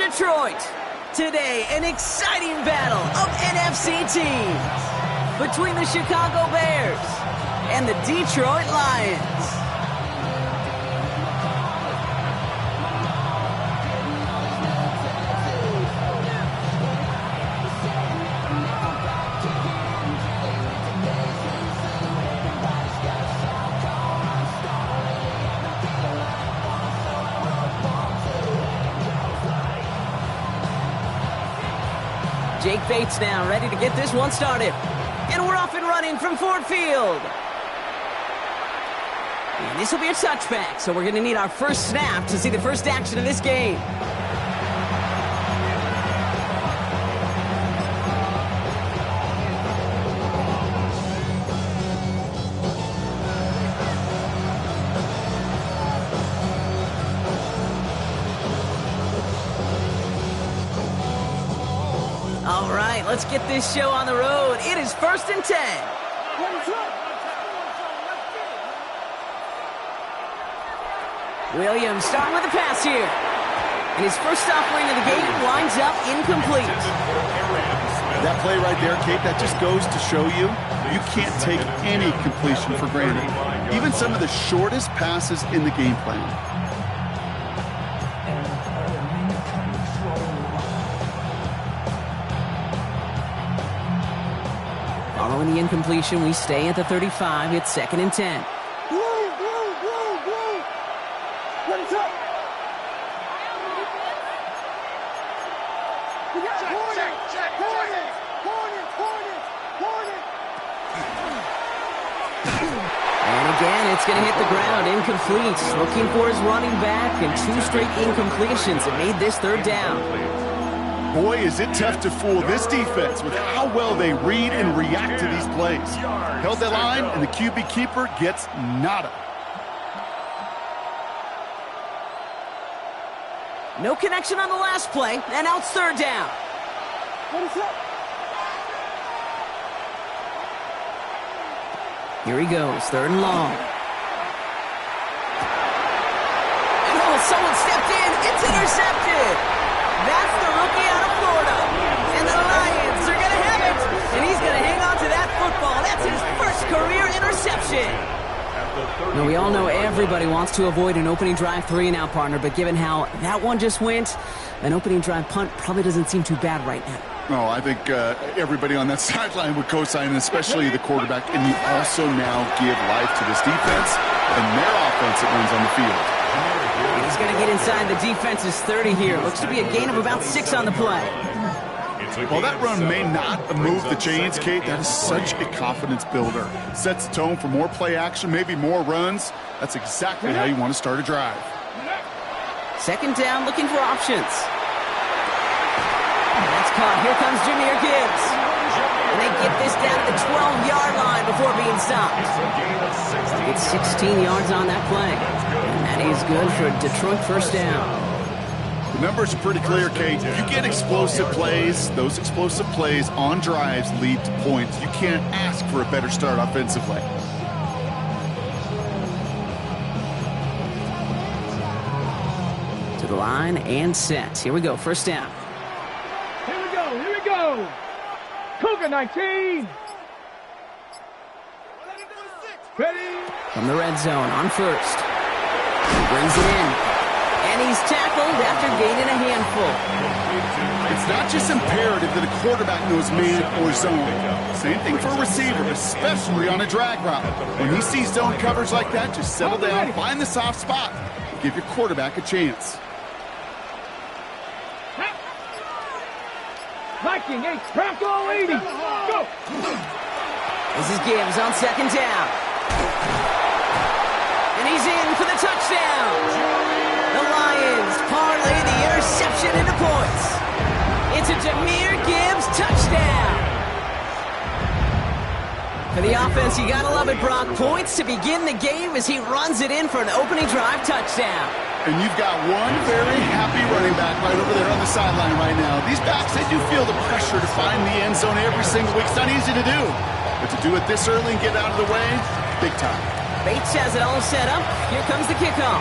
Detroit. Today, an exciting battle of NFC teams between the Chicago Bears and the Detroit Lions. Jake Bates now ready to get this one started. And we're off and running from Ford Field. And this will be a touchback, so we're going to need our first snap to see the first action of this game. All right, let's get this show on the road. It is 1st and 10. Williams starting with the pass here. And his first offering of the game winds up incomplete. That play right there, Kate, that just goes to show you, you can't take any completion for granted. Even some of the shortest passes in the game plan. Following the incompletion, we stay at the 35. It's 2nd and 10. And again, it's going to hit the ground, incomplete. Looking for his running back, and 2 straight incompletions that made this 3rd down. Boy, is it tough to fool this defense with how well they read and react to these plays. Held that line, and the QB keeper gets nada. No connection on the last play, and now it's 3rd down. Here he goes, 3rd and long. And oh, someone stepped in. It's intercepted. That's the rookie out of Florida. And the Lions are going to have it. And he's going to hang on to that football. That's his first career interception. Now, we all know everybody wants to avoid an opening drive 3-and-out, partner, but given how that one just went, an opening drive punt probably doesn't seem too bad right now. No, I think everybody on that sideline would co-sign, especially the quarterback. And you also now give life to this defense and their offense that runs on the field. He's going to get inside the defense's 30 here. Looks to be a gain of about 6 on the play. Well, that run may not move the chains, Kate. That is such a confidence builder. Sets the tone for more play action, maybe more runs. That's exactly how you want to start a drive. 2nd down, looking for options. That's caught. Here comes Jahmyr Gibbs. And they get this down to the 12-yard line before being stopped. It's 16 yards on that play. And that is good for a Detroit 1st down. The numbers are pretty clear, Kate. You get explosive plays. Those explosive plays on drives lead to points. You can't ask for a better start offensively. To the line and set. Here we go, 1st down. Here we go. Cougar 19. Ready? From the red zone on 1st. He brings it in. And he's tackled after gaining a handful. It's not just imperative that a quarterback knows man or zone. Same thing for a receiver, especially on a drag route. When he sees zone coverage like that, just settle down, find the soft spot, and give your quarterback a chance. Viking 8, crack all 80. Go. This is Gibbs on 2nd down. And he's in for the touchdown. The Lions parlay the interception into points. It's a Jahmyr Gibbs touchdown. For the offense, you gotta love it, Brock. Points to begin the game as he runs it in for an opening drive touchdown. And you've got one very happy running back right over there on the sideline right now. These backs, they do feel the pressure to find the end zone every single week. It's not easy to do. But to do it this early and get out of the way, big time. Bates has it all set up. Here comes the kickoff.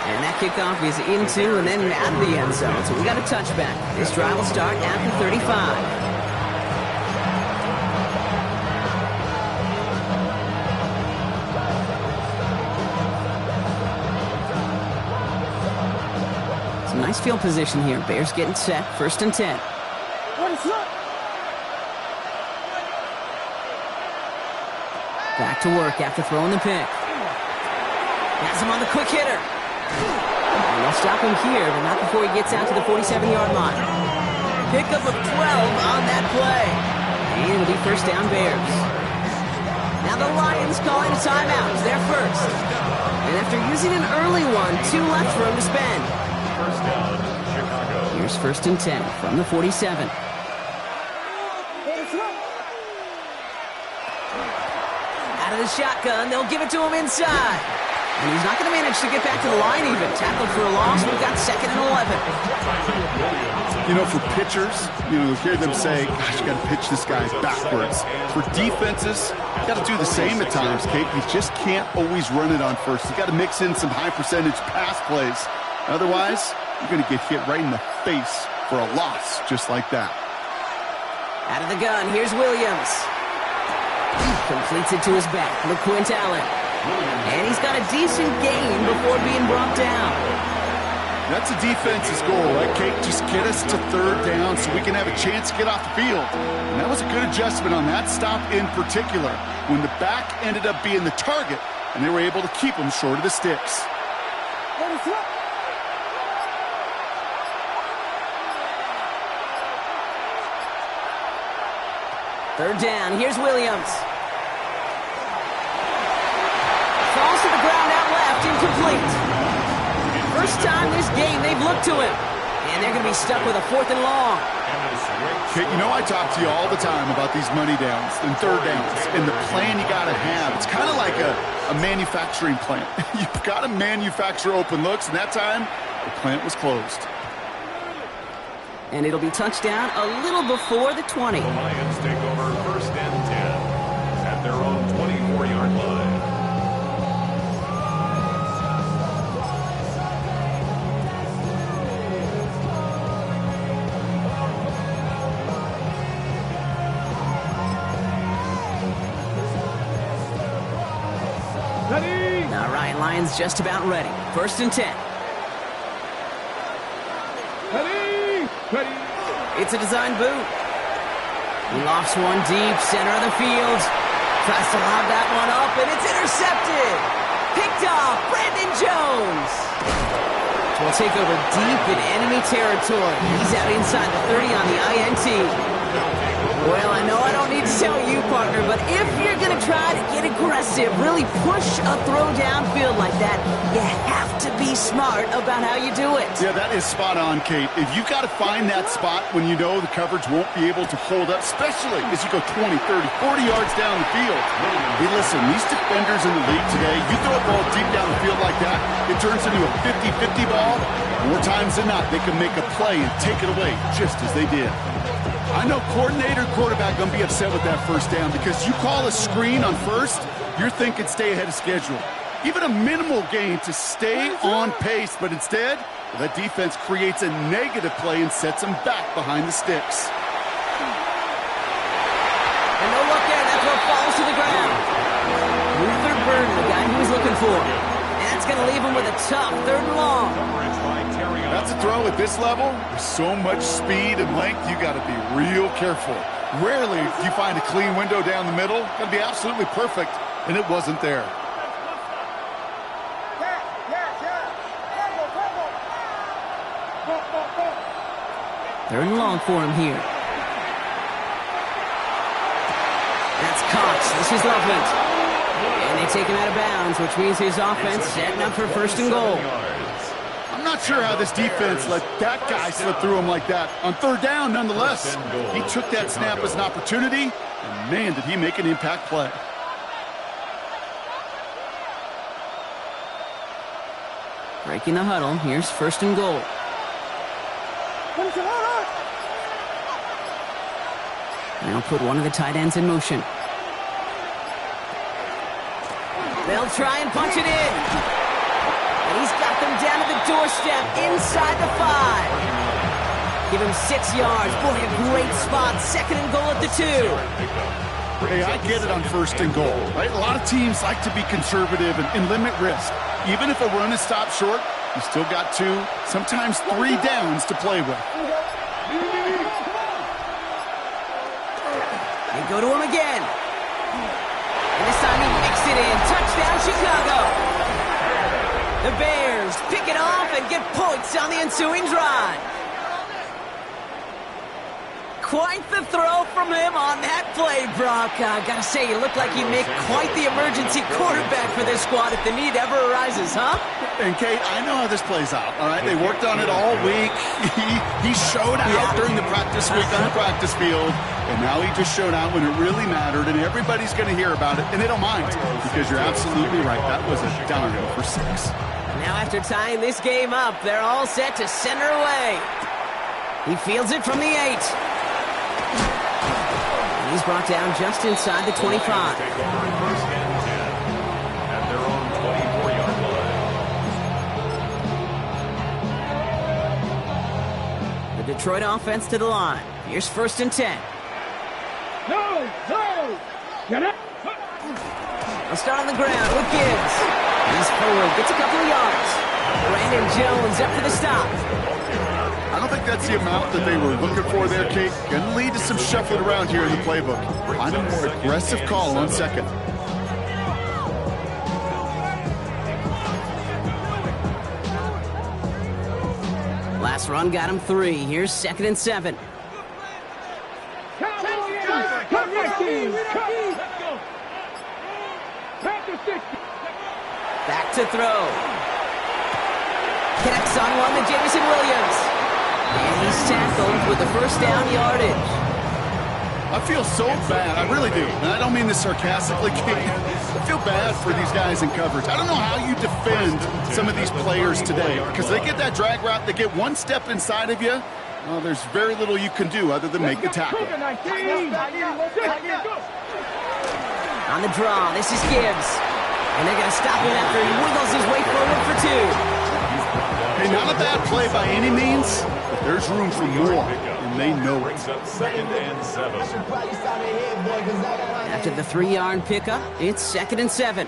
And that kickoff is into and then out of the end zone. So we got a touchback. This drive will start at the 35. Nice field position here. Bears getting set. 1st and 10. Back to work after throwing the pick. Has him on the quick hitter. And they'll stop him here, but not before he gets out to the 47-yard line. Pickup of 12 on that play. And it'll be 1st down Bears. Now the Lions calling a timeout. It's their first. And after using an early one, 2 left for him to spend. First down, Chicago. Here's 1st and 10 from the 47. Out of the shotgun, they'll give it to him inside. And he's not going to manage to get back to the line even. Tackled for a loss. We've got 2nd and 11. You know, for pitchers, you hear them say, gosh, you got to pitch this guy backwards. For defenses, you got to do the same at times, Kate. You just can't always run it on first. You got to mix in some high-percentage pass plays. Otherwise, you're going to get hit right in the face for a loss just like that. Out of the gun, here's Williams. Completes it to his back. LeQuint Allen. And he's got a decent gain before being brought down. That's a defense's goal, right, Kate? Just get us to 3rd down so we can have a chance to get off the field. And that was a good adjustment on that stop in particular, when the back ended up being the target, and they were able to keep him short of the sticks. 3rd down, here's Williams. Falls to the ground out left, incomplete. First time this game they've looked to him. And they're going to be stuck with a 4th and long. Kate, I talk to you all the time about these money downs and 3rd downs and the plan you got to have. It's kind of like a manufacturing plant. You've got to manufacture open looks, and that time the plant was closed. And it'll be touchdown a little before the 20. The Lions take over 1st and 10 at their own 24-yard line. Ready? All right, Lions just about ready. 1st and 10. Ready? It's a design boot. He lofts one deep, center of the field. Tries to lob that one up, and it's intercepted. Picked off, Brandon Jones. Will take over deep in enemy territory. He's out inside the 30 on the INT. Well, I know I don't need to tell you, partner, but if you're going to try to get aggressive, really push a throw downfield like that, you have to be smart about how you do it. Yeah, that is spot on, Kate. If you've got to find that spot when you know the coverage won't be able to hold up, especially as you go 20, 30, 40 yards down the field. Hey, listen, these defenders in the league today, you throw a ball deep down the field like that, it turns into a 50-50 ball. More times than not, they can make a play and take it away just as they did. I know coordinator and quarterback going to be upset with that 1st down because you call a screen on 1st, you're thinking stay ahead of schedule. Even a minimal gain to stay on pace, but instead, that defense creates a negative play and sets them back behind the sticks. And no luck there. That throw falls to the ground. Luther Burden, the guy he was looking for. And that's going to leave him with a tough 3rd and long. That's a throw at this level. With so much speed and length, you got to be real careful. Rarely do you find a clean window down the middle. Got to be absolutely perfect, and it wasn't there. Third and long for him here. That's Cox. This is Loveland. And they take him out of bounds, which means his offense setting up for 1st and goal. I'm not sure how this defense let that guy slip through him like that. On 3rd down, nonetheless, he took that snap as an opportunity, and man, did he make an impact play. Breaking the huddle. Here's 1st and goal. Now put one of the tight ends in motion. They'll try and punch it in. And he's got them down to first step inside the 5. Give him 6 yards. Boy, a great spot. 2nd and goal at the 2. Hey, I get it on 1st and goal, right? A lot of teams like to be conservative and limit risk. Even if a run is stopped short, you still got 2, sometimes 3 downs to play with. They go to him again. And this time he mixed it in. Touchdown, Chicago. The Bears pick it off and get points on the ensuing drive. Quite the throw from him on that play, Brock. Gotta say, you look like you make quite the emergency quarterback for this squad if the need ever arises, huh? And Kate, I know how this plays out, all right? They worked on it all week. He showed out during the practice week on the practice field, and now he just showed out when it really mattered, and everybody's going to hear about it, and they don't mind, because you're absolutely right. That was a dime for 6. Now after tying this game up, they're all set to center away. He fields it from the 8. He's brought down just inside the 25. Take over first and 10 at their own 24-yard line. The Detroit offense to the line. Here's 1st and 10. No! Get up! They'll start on the ground with Gibbs. He's forward, gets a couple of yards. Brandon Jones up for the stop. I don't think that's the amount that they were looking for there, Kate. Going to lead to some shuffling around here in the playbook. Find a more aggressive call on 2nd. Last run got him 3. Here's 2nd and 7. Come 19! Back to 60! Back to throw. Connects on one to Jameson Williams. And he's tackled with the first down yardage. I feel so bad. I really do. And I don't mean this sarcastically, Kate. I feel bad for these guys in coverage. I don't know how you defend some of these players today, because they get that drag route, they get one step inside of you. Well, there's very little you can do other than make the tackle. On the draw, this is Gibbs. And they're going to stop him after he wiggles his way forward for 2. Hey, not a bad play by any means, but there's room for more, and they know it. Brings up 2nd and 7. After the 3-yard pickup, it's 2nd and 7.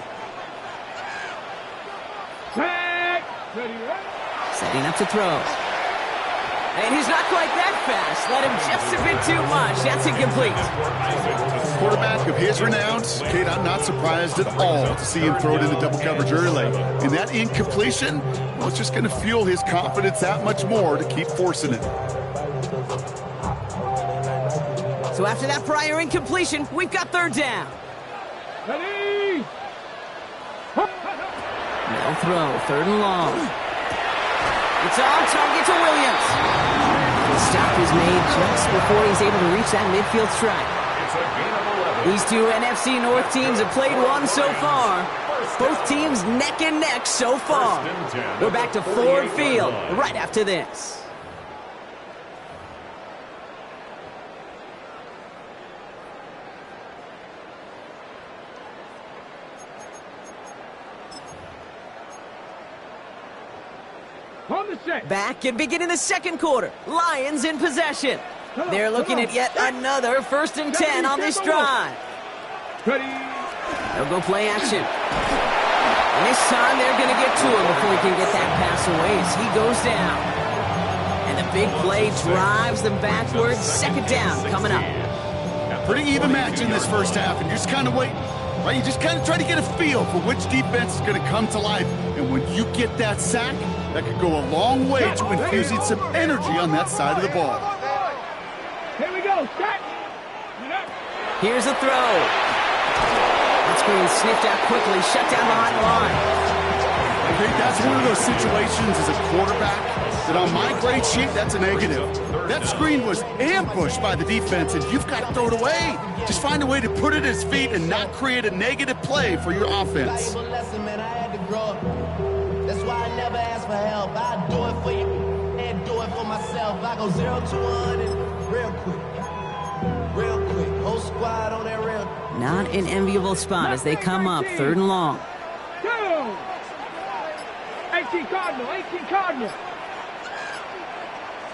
Setting up to throw. And he's not quite that fast. Let him just a bit too much. That's incomplete. Quarterback of his renown, Kate, I'm not surprised at all to see him throw it into double coverage early. And that incompletion, well, it's just going to fuel his confidence that much more to keep forcing it. So after that prior incompletion, we've got 3rd down. Ready? No throw, 3rd and long. It's on target to Williams. The stop is made just before he's able to reach that midfield strike. These 2 NFC North teams have played one so far. Both teams neck and neck so far. We're back to Ford Field right after this. Back and beginning the 2nd quarter. Lions in possession. They're looking at yet another 1st and 10 on this drive. They'll go play action. And this time they're going to get to him before he can get that pass away as he goes down. And the big play drives them backwards. 2nd down coming up. Pretty even match in this first half, and you're just kind of waiting. Right? You just kind of try to get a feel for which defense is going to come to life. And when you get that sack, that could go a long way to infusing some energy on that side of the ball. Here we go, set. Here's a throw. That screen sniffed out quickly, shut down behind the line. I think that's one of those situations as a quarterback that on my grade sheet, that's a negative. That screen was ambushed by the defense, and you've got to throw it away. Just find a way to put it at his feet and not create a negative play for your offense. That's why I never ask for help. I do it for you and do it for myself. I go 0 to 100 real quick. Real quick. Whole squad on that real. Not an enviable spot as they come up 3rd and long. 18 Cardinal, 18 Cardinal.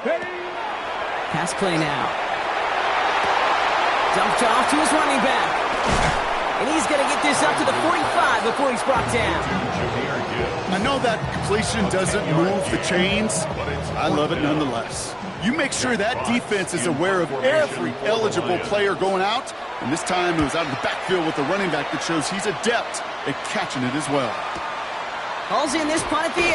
Ready? Pass play now. Dumped off to his running back. And he's going to get this up to the 45 before he's brought down. I know that completion doesn't move the chains. I love it nonetheless. You make sure that defense is aware of every eligible player going out. And this time it was out of the backfield with the running back that shows he's adept at catching it as well. Hauls in this punt at the 8.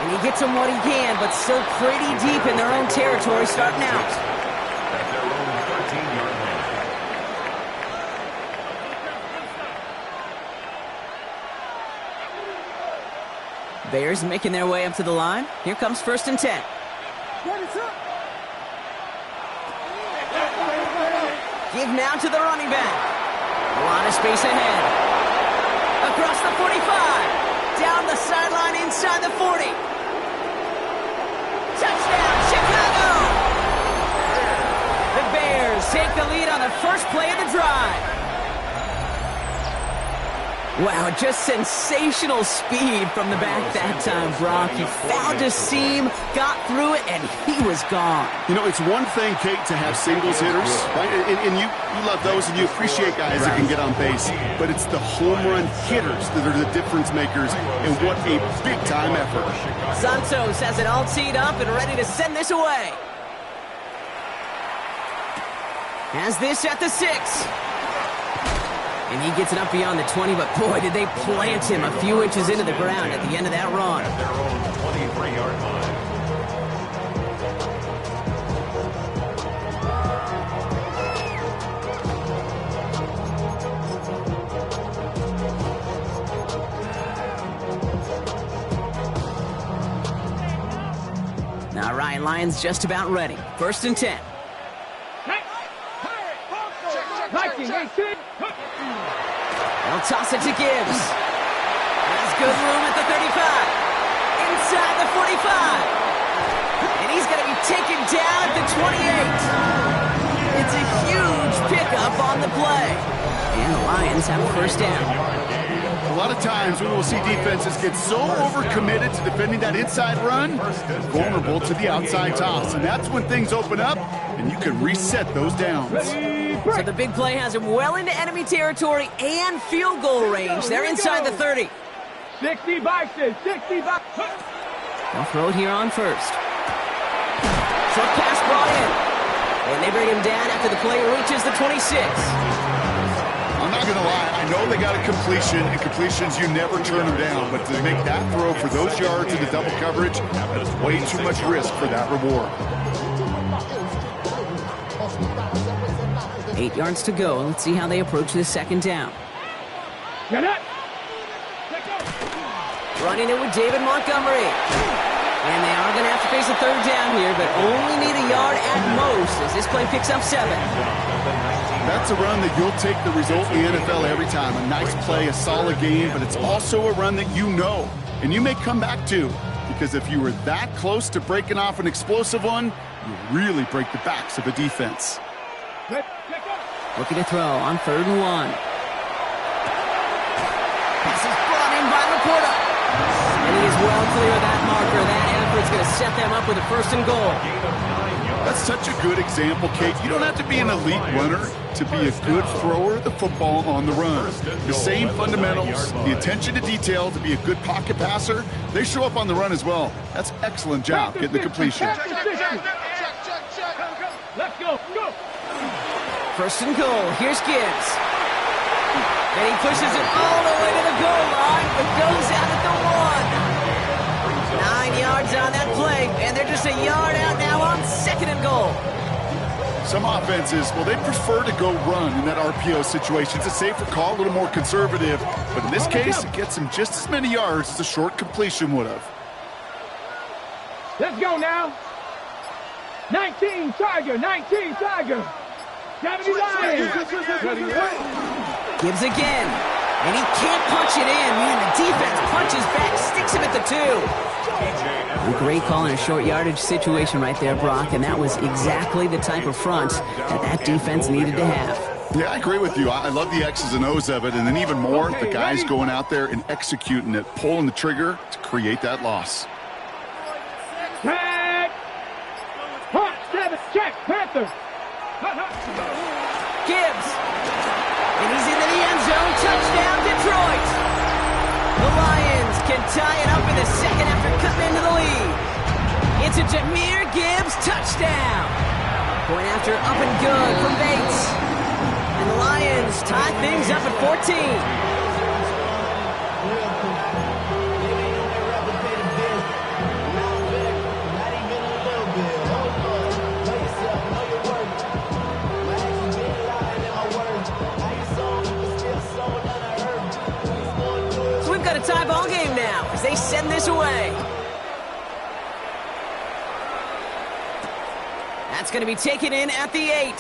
And he gets him what he can, but still pretty deep in their own territory starting out. At their own 13-yard line. Bears making their way up to the line. Here comes 1st and 10. Give now to the running back. A lot of space ahead. Across the 45. Down the sideline inside the 40. Touchdown, Chicago! The Bears take the lead on the first play of the drive. Wow, just sensational speed from the back that time, Brock. He found a seam, got through it, and he was gone. You know, it's one thing, Kate, to have singles hitters, right? And you love those, and you appreciate guys that can get on base. But it's the home run hitters that are the difference makers, and what a big-time effort. Santos has it all teed up and ready to send this away. Has this at the 6. And he gets it up beyond the 20, but boy, did they plant him a few inches into the ground at the end of that run. At their own 23-yard line. Now Ryan Lyons just about ready. 1st and 10. 19, 18. They'll toss it to Gibbs. Has good room at the 35. Inside the 45. And he's going to be taken down at the 28. It's a huge pickup on the play. And the Lions have a 1st down. A lot of times we will see defenses get so overcommitted to defending that inside run, vulnerable to the outside toss. And that's when things open up, and you can reset those downs. So the big play has him well into enemy territory and field goal range. They're inside the 30. 60 boxes, 60 boxes. They'll throw it here on 1st. Short pass brought in. And they bring him down after the play reaches the 26. I'm not going to lie, I know they got a completion, and completions, you never turn them down. But to make that throw for those yards into double coverage, that's way too much risk for that reward. 8 yards to go. Let's see how they approach this 2nd down. Get it. Running it with David Montgomery. And they are going to have to face a 3rd down here, but only need a yard at most as this play picks up 7. That's a run that you'll take the result in the NFL every time. A nice play, a solid game, but it's also a run that you know, and you may come back to, because if you were that close to breaking off an explosive one, you really break the backs of a defense. Looking to throw on 3rd and 1. Pass is brought in by Laporta. And he is well clear of that marker. That effort's going to set them up with a 1st and goal. That's such a good example, Kate. You don't have to be an elite runner to be a good thrower of the football on the run. The same fundamentals, the attention to detail to be a good pocket passer, they show up on the run as well. That's excellent job getting the completion. Let's go, go. 1st and goal. Here's Gibbs. And he pushes it all the way to the goal line, but goes out at the 1. 9 yards on that play, and they're just a yard out now on 2nd and goal. Some offenses, well, they prefer to go run in that RPO situation. It's a safer call, a little more conservative. But in this case, it gets them just as many yards as a short completion would have. Let's go now. 19 Tiger, 19 Tiger. 70 Lions. Gibbs again. And he can't punch it in. Man, the defense punches back, sticks him at the 2. A great call in a short yardage situation right there, Brock, and that was exactly the type of front that defense needed to have. Yeah, I agree with you. I love the X's and O's of it, and then even more, the guys going out there and executing it, pulling the trigger to create that loss. Tag! Hot 7, check, Panther! Gibbs. And he's into the end zone. Touchdown, Detroit. The Lions can tie it up in the second after cutting into the lead. It's a Jahmyr Gibbs touchdown. Going after up and good from Bates. And the Lions tie things up at 14. Tie ball game now as they send this away. That's going to be taken in at the 8.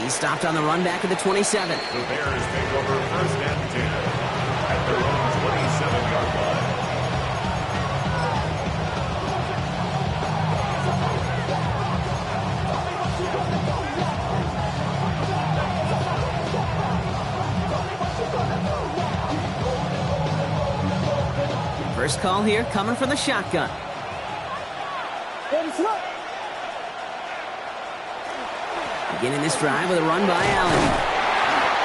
He's stopped on the run back at the 27. The Bears take over 1st and 10 at their own 27-yard line. First call here coming from the shotgun. Beginning this drive with a run by Allen.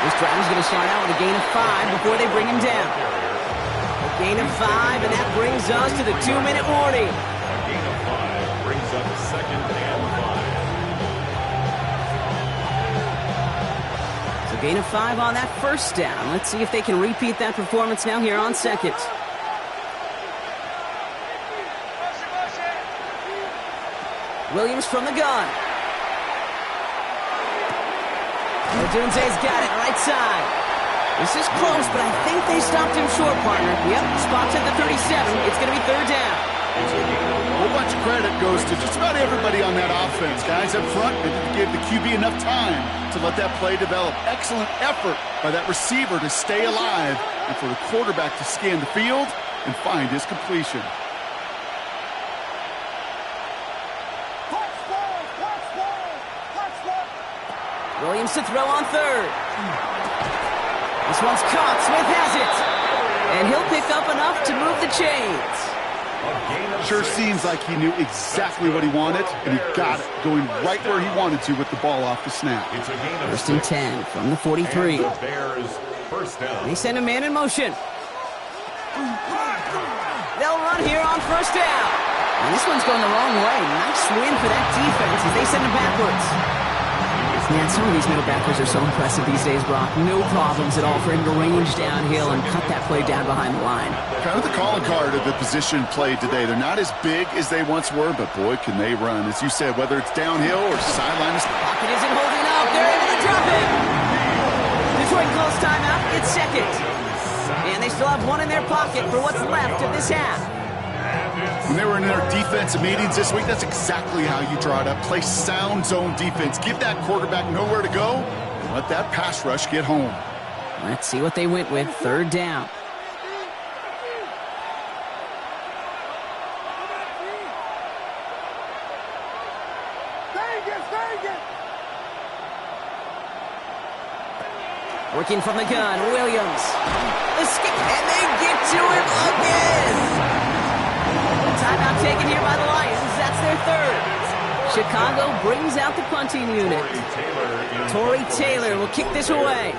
This drive is going to start out with a gain of 5 before they bring him down. A gain of 5, and that brings us to the 2-minute warning. A gain of 5 brings up 2nd and 5. So gain of 5 on that first down. Let's see if they can repeat that performance now here on second. Williams from the gun. Odunze's got it, right side. This is close, but I think they stopped him short, partner. Yep, spots at the 37. It's going to be 3rd down. A whole bunch of credit goes to just about everybody on that offense. Guys up front, they gave the QB enough time to let that play develop. Excellent effort by that receiver to stay alive and for the quarterback to scan the field and find his completion. Williams to throw on 3rd. This one's caught. Smith has it. And he'll pick up enough to move the chains. Sure seems like he knew exactly what he wanted, and he got it, going right where he wanted to with the ball off the snap. It's a gain of 1st and 10 from the 43. And the Bears first down. They send a man in motion. They'll run here on 1st down. And this one's going the wrong way. Nice win for that defense as they send him backwards. Man, some of these middle backers are so impressive these days, Brock. No problems at all for him to range downhill and cut that play down behind the line. Kind of the calling card of the position played today. They're not as big as they once were, but boy, can they run. As you said, whether it's downhill or sideline. Pocket isn't holding up. They're able to drop him. Detroit calls timeout. It's second. And they still have one in their pocket for what's left of this half. When they were in their defensive meetings this week, that's exactly how you draw it up. Play sound zone defense. Give that quarterback nowhere to go. And let that pass rush get home. Let's see what they went with. 3rd down. Working from the gun, Williams. And they get to him again. Timeout taken here by the Lions. That's their 3rd. Chicago brings out the punting unit. Torrey Taylor will kick this away.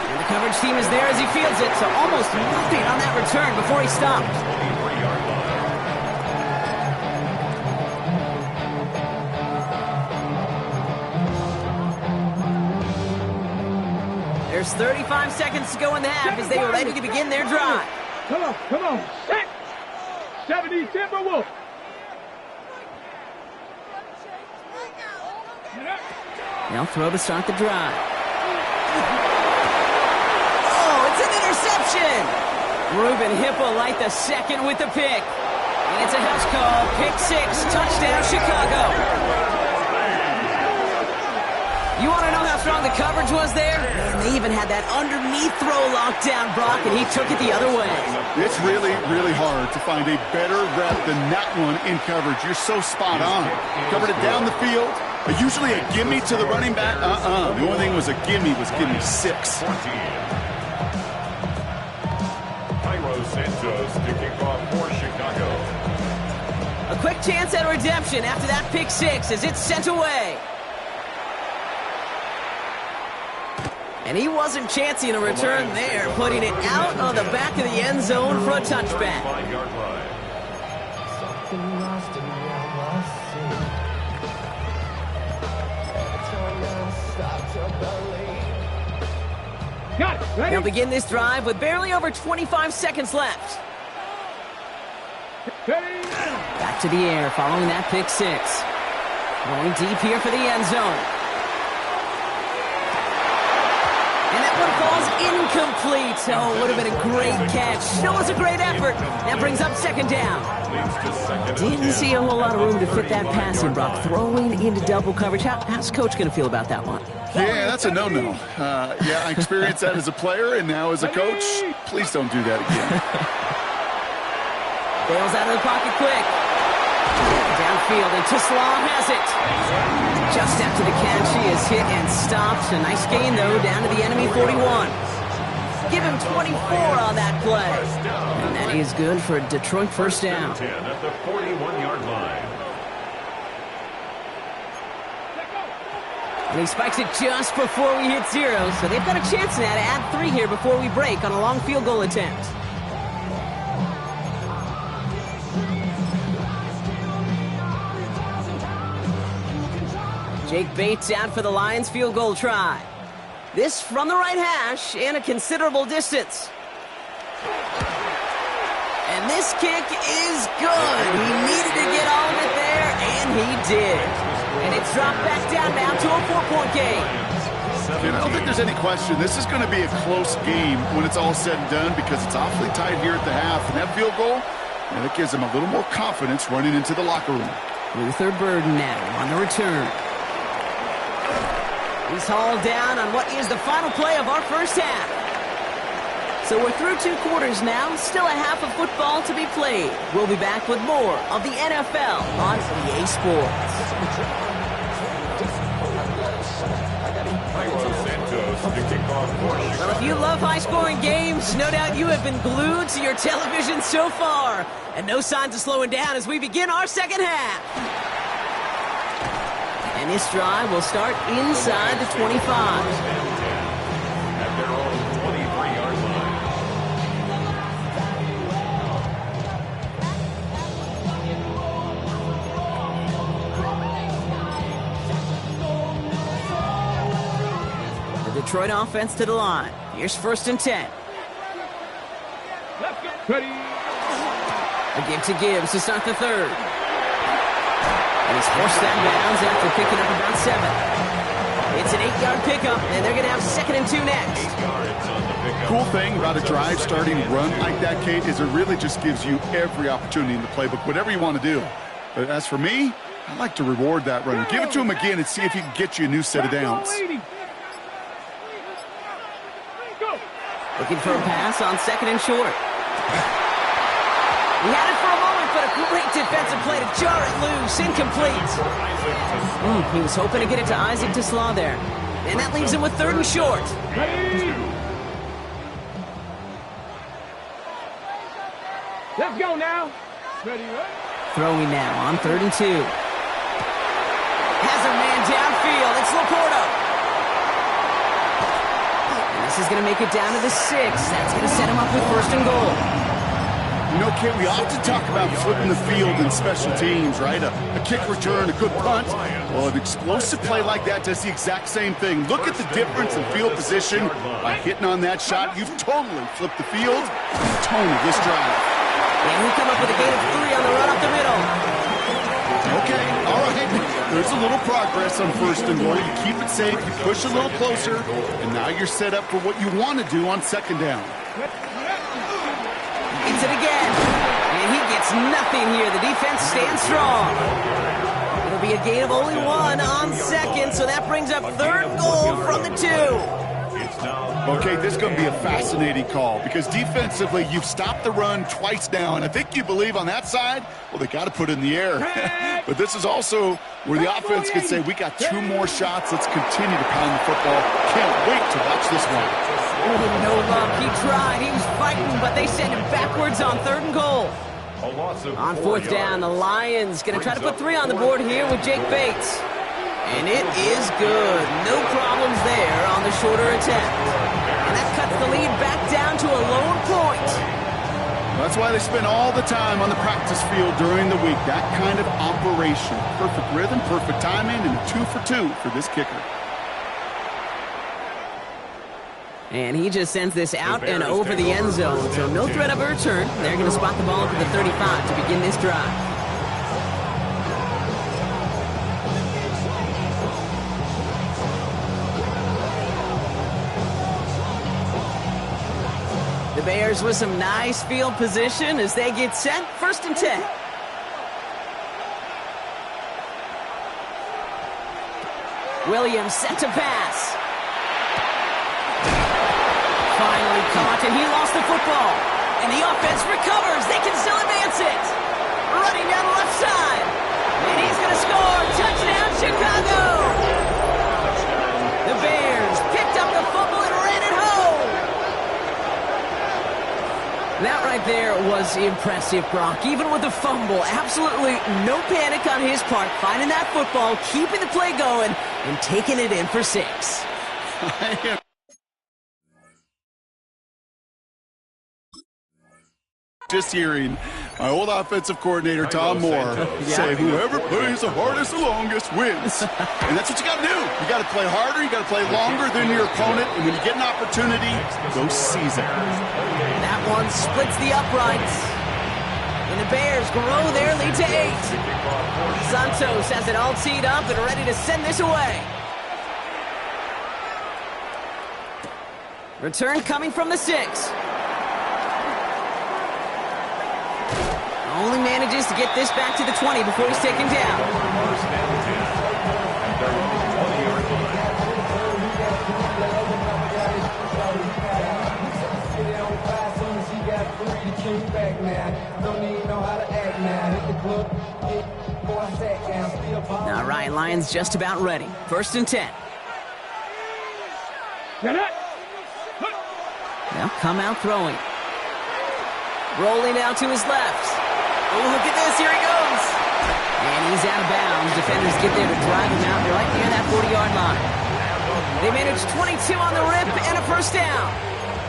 And the coverage team is there as he fields it, so almost nothing on that return before he stopped. There's 35 seconds to go in the half as they are ready to begin their drive. Come on, set! 70 Timberwolves! They'll throw to start the drive. Oh, it's an interception! Ruben Hippolyte the second with the pick. And it's a house call. Pick 6, touchdown Chicago. You want to know how strong the coverage was there? Man, they even had that underneath throw locked down, Brock, and he took it the other way. It's really, really hard to find a better rep than that one in coverage. You're so spot on. Covered it down the field. Usually a gimme to the running back. The only thing was a gimme was gimme 6. 14. Cairo Santos kicking off for Chicago. A quick chance at redemption after that pick 6 as it's sent away. And he wasn't chancing a return there, putting it out on the back of the end zone for a touchback. 5-yard line. Got it. Ready? They'll begin this drive with barely over 25 seconds left. Ready? Back to the air following that pick 6. Going deep here for the end zone. And that one falls incomplete. Oh, it would have been a great catch. Still was a great effort. That brings up second down. Didn't see a whole lot of room to fit that passing, Brock. Throwing into double coverage. How's Coach going to feel about that one? Yeah, that's a no-no. Yeah, I experienced that as a player and now as a coach. Please don't do that again. Bails out of the pocket quick. Downfield, and Tisslaw has it. Just after the catch, he is hit and stopped. A nice gain, though, down to the enemy 41. Give him 24 on that play. And that is good for a Detroit first down. 10 at the 41-yard line. And he spikes it just before we hit 0, so they've got a chance now to add 3 here before we break on a long field goal attempt. Jake Bates out for the Lions field goal try. This from the right hash and a considerable distance. And this kick is good. He needed to get all of it there, and he did. And it's dropped back down now to a 4-point game. I don't think there's any question. This is going to be a close game when it's all said and done because it's awfully tight here at the half. And that field goal, and it gives them a little more confidence running into the locker room. Luther Burden now on the return. He's hauled down on what is the final play of our first half. So we're through 2 quarters now, still a half of football to be played. We'll be back with more of the NFL on EA Sports. Cairo Santos kicking off for Well, Chicago. if you love high-scoring games, no doubt you have been glued to your television so far. And no signs of slowing down as we begin our second half. And this drive will start inside the 25. At their own 23-yard line. The Detroit offense to the line. Here's 1st and 10. Let's go. Ready? A give to Gibbs to start the 3rd. And he's forced that bounds after picking up about 7. It's an 8-yard pickup, and they're going to have 2nd and 2 next. Cool thing about a drive starting run like that, Kate, is it really just gives you every opportunity in the playbook, whatever you want to do. But as for me, I like to reward that run. Give it to him again and see if he can get you a new set of downs. Looking for a pass on 2nd and short. He had it for a moment, but a great defensive play to jar it loose. Incomplete. He was hoping to get it to Isaac Tisslaw there. And that leaves him with 3rd and short. Ready? Let's go now. Ready? Throwing now on 3rd and 2. Has a man downfield. It's Laporta. And this is going to make it down to the 6. That's going to set him up with 1st and goal. You know, Kate, we often talk about flipping the field in special teams, right? A kick return, a good punt. Well, an explosive play like that does the exact same thing. Look at the difference in field position. By hitting on that shot, you've totally flipped the field. The tone of this drive. And he'll come up with a gain of 3 on the run up the middle. Okay, all right. There's a little progress on 1st and goal. You keep it safe, you push a little closer, and now you're set up for what you want to do on 2nd down. Gets it again. And he gets nothing here. The defense stands strong. It'll be a gain of only 1 on second, so that brings up 3rd and goal from the 2. Okay, this is going to be a fascinating call because defensively, you've stopped the run twice now, and I think you believe on that side, well, they got to put it in the air. But this is also where the offense can say, we got 2 more shots. Let's continue to pound the football. Can't wait to watch this one. Oh, no luck. He tried. He was fighting, but they send him backwards on 3rd and goal. On 4th down, the Lions going to try to put 3 on the board here with Jake Bates. And it is good. No problems there on the shorter attempt. And that cuts the lead back down to a lone point. That's why they spend all the time on the practice field during the week. That kind of operation. Perfect rhythm, perfect timing, and a 2 for 2 for this kicker. And he just sends this out and over the end zone. So no threat of a return. They're going to spot the ball up at the 35 to begin this drive. The Bears with some nice field position as they get set. 1st and 10. Williams set to pass. Finally caught, and he lost the football. And the offense recovers. They can still advance it. Running down the left side. And he's going to score. Touchdown, Chicago. The Bears picked up the fumble and ran it home. That right there was impressive, Brock. Even with the fumble, absolutely no panic on his part. Finding that football, keeping the play going, and taking it in for 6. Just hearing my old offensive coordinator, Tom Moore, say, whoever plays the hardest the longest wins. And that's what you got to do. You got to play harder. You got to play longer than your opponent. And when you get an opportunity, go seize it. That one splits the uprights. And the Bears grow their lead to 8. Santos has it all teed up and ready to send this away. Return coming from the 6. Only manages to get this back to the 20 before he's taken down. All right, Lions just about ready. 1st and 10. They'll come out throwing. Rolling out to his left. Oh, look at this. Here he goes. And he's out of bounds. Defenders get there to drive him out right near that 40-yard line. They manage 22 on the rip and a 1st down.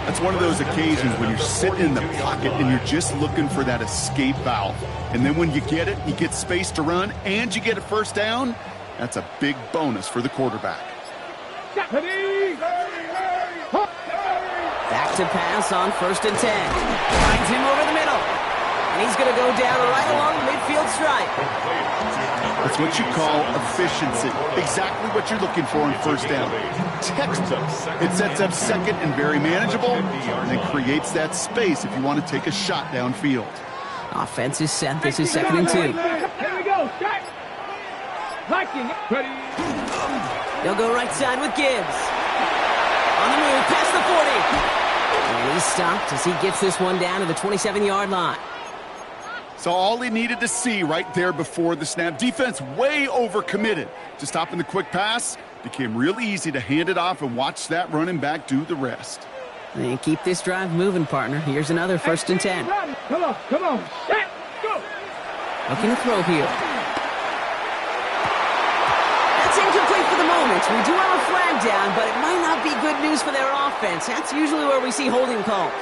That's one of those occasions when you're sitting in the pocket and you're just looking for that escape valve. And then when you get it, you get space to run, and you get a 1st down. That's a big bonus for the quarterback. Back to pass on 1st and 10. Finds him over the middle. And he's going to go down right along the midfield stripe. That's what you call efficiency. Exactly what you're looking for in 1st down. Textbook. It sets up 2nd and very manageable, and it creates that space if you want to take a shot downfield. Offense is set. This is 2nd and 2. Here we go. Start. Viking. Ready. They'll go right side with Gibbs. On the move, past the 40. And he's stopped as he gets this one down to the 27-yard line. So all he needed to see right there before the snap. Defense way overcommitted to stopping the quick pass. Became real easy to hand it off and watch that running back do the rest. And keep this drive moving, partner. Here's another 1st and 10. Come on. Set. Go. Looking to throw here. That's incomplete for the moment. We do have a flag down, but it might not be good news for their offense. That's usually where we see holding calls.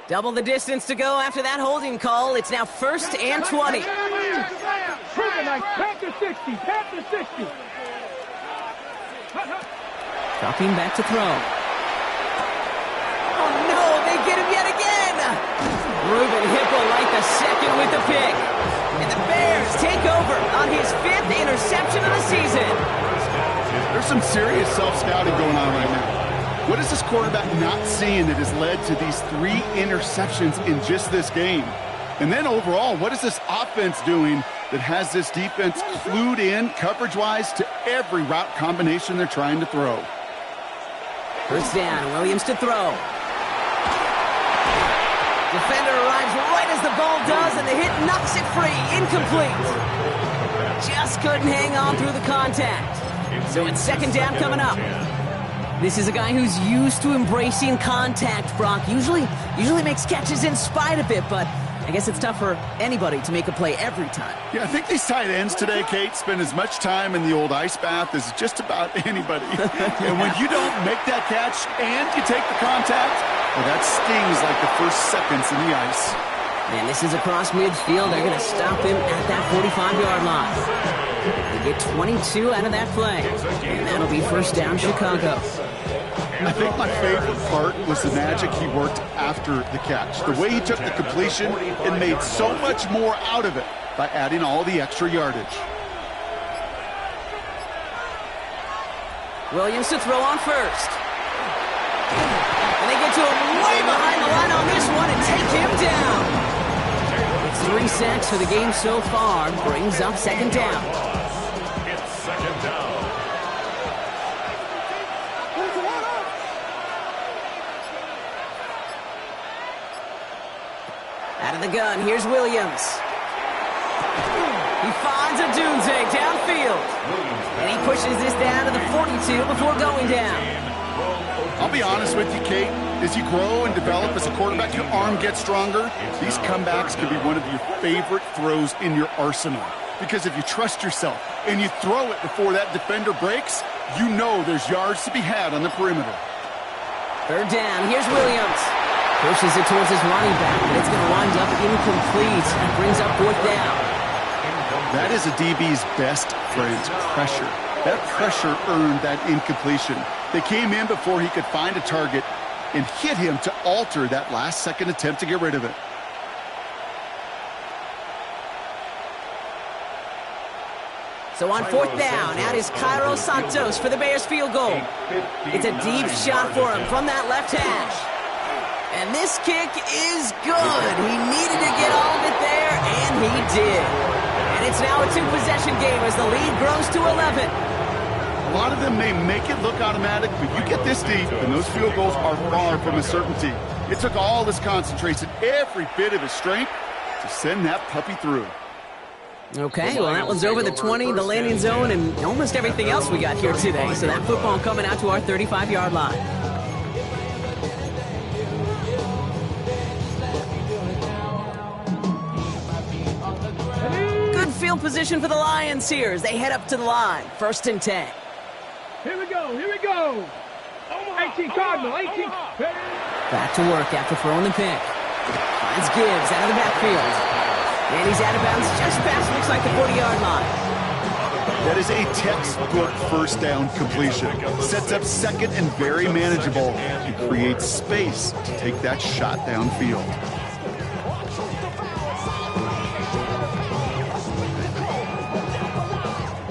Double the distance to go after that holding call. It's now 1st and 20. Panther 60. Panther 60. Dropping back to throw. Oh, no, they get him yet again. Ruben Hipple right the second with the pick. And the Bears take over on his 5th interception of the season. There's some serious self-scouting going on right now. What is this quarterback not seeing that has led to these 3 interceptions in just this game? And then overall, what is this offense doing that has this defense clued in coverage-wise to every route combination they're trying to throw? First down, Williams to throw. Defender arrives right as the ball does, and the hit knocks it free. Incomplete. Just couldn't hang on through the contact. So it's second down coming up. This is a guy who's used to embracing contact, Brock. Usually makes catches in spite of it, but I guess it's tough for anybody to make a play every time. Yeah, I think these tight ends today, Kate, spend as much time in the old ice bath as just about anybody. And when you don't make that catch and you take the contact, well, that stings like the first seconds in the ice. And this is across midfield. They're going to stop him at that 45-yard line. They get 22 out of that play. And that'll be first down, Chicago. I think my favorite part was the magic he worked after the catch. The way he took the completion and made so much more out of it by adding all the extra yardage. Williams to throw on first. And they get to him way behind the line on this one and take him down. It's 3 sacks for the game so far. Brings up second down. It's second down. Out of the gun, here's Williams. He finds a Dunze downfield. And he pushes this down to the 42 before going down. I'll be honest with you, Kate. As you grow and develop as a quarterback, your arm gets stronger. These comebacks can be one of your favorite throws in your arsenal. Because if you trust yourself and you throw it before that defender breaks, you know there's yards to be had on the perimeter. Third down, here's Williams. Pushes it towards his running back, but it's going to wind up incomplete. And brings up fourth down. That is a DB's best friend, pressure. That pressure earned that incompletion. They came in before he could find a target and hit him to alter that last-second attempt to get rid of it. So on fourth down, out is Cairo Santos for the Bears field goal. It's a deep shot for him from that left hash. And this kick is good. He needed to get all of it there, and he did. And it's now a 2-possession game as the lead grows to 11. A lot of them may make it look automatic, but you get this deep, and those field goals are far from a certainty. It took all his concentration, every bit of his strength, to send that puppy through. Okay, well, that one's over the 20, the landing zone, and almost everything else we got here today. So that football coming out to our 35-yard line. Good field position for the Lions here as they head up to the line. First and 10. Here we go, here we go. 18 Cardinal, 18. Back to work after throwing the pick. Finds Gibbs out of the backfield. And he's out of bounds just past, looks like the 40-yard line. That is a textbook first down completion. Sets up second and very manageable and creates space to take that shot downfield.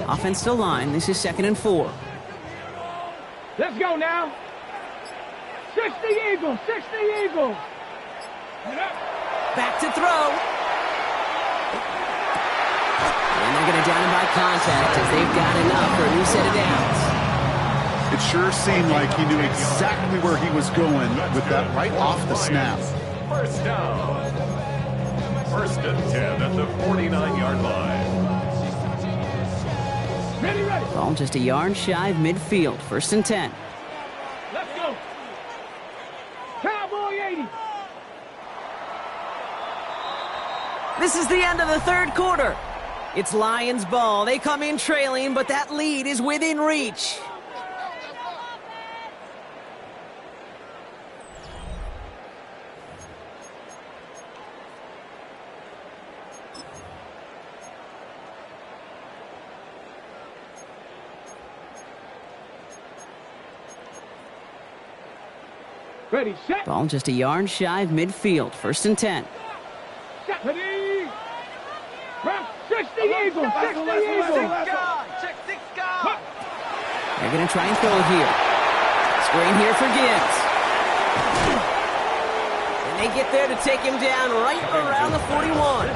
Offense to line. This is second and 4. Let's go now. 60 Eagles, 60 Eagles. Back to throw. And they're going to down him by contact as they've got enough for a new set of downs. It sure seemed like he knew exactly where he was going with that right off the snap. First down. First and 10 at the 49-yard line. Ready, ready. Ball just a yard shy of midfield. First and 10. Let's go. Cowboy 80. This is the end of the third quarter. It's Lions ball. They come in trailing, but that lead is within reach. Ready, set. Ball just a yard shy of midfield. First and 10. Ready? From 60 Eagles, 60 Eagles. Six God. They're going to try and throw it here. Screen here for Gibbs. And they get there to take him down right around the 41.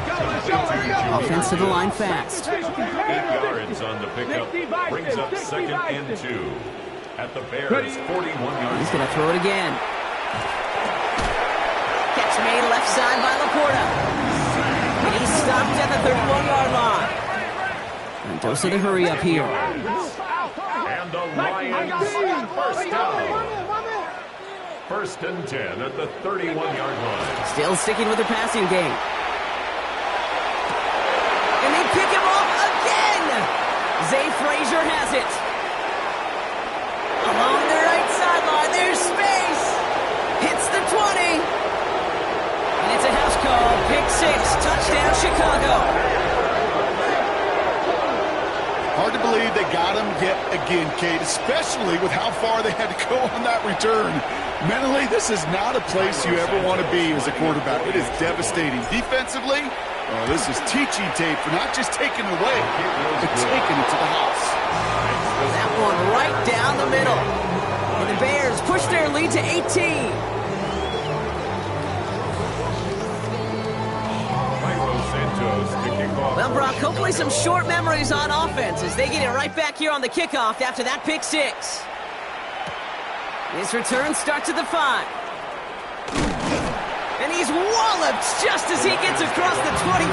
Offense to the line fast. 8 yards on the pickup. Brings up 2nd and 2. At the Bears' 41-yard. He's going to throw it again. Catch made left side by Laporta. And he's stopped at the 31-yard line. Mendoza to hurry up here. And the Lions first down. 1st and 10 at the 31-yard line. Still sticking with the passing game. And they pick him off again. Zay Frazier has it. Along the right sideline, there's space. Hits the 20. And it's a house call. Pick 6. Touchdown, Chicago. Hard to believe they got him yet again, Kate, especially with how far they had to go on that return. Mentally, this is not a place you ever want to be as a quarterback. It is devastating. Defensively, oh, this is teaching tape for not just taking it away, but taking it to the house. That one right down the middle. And the Bears push their lead to 18. Well, Brock, hopefully some short memories on offense as they get it right back here on the kickoff after that pick 6. His return starts at the 5. And he's walloped just as he gets across the 25.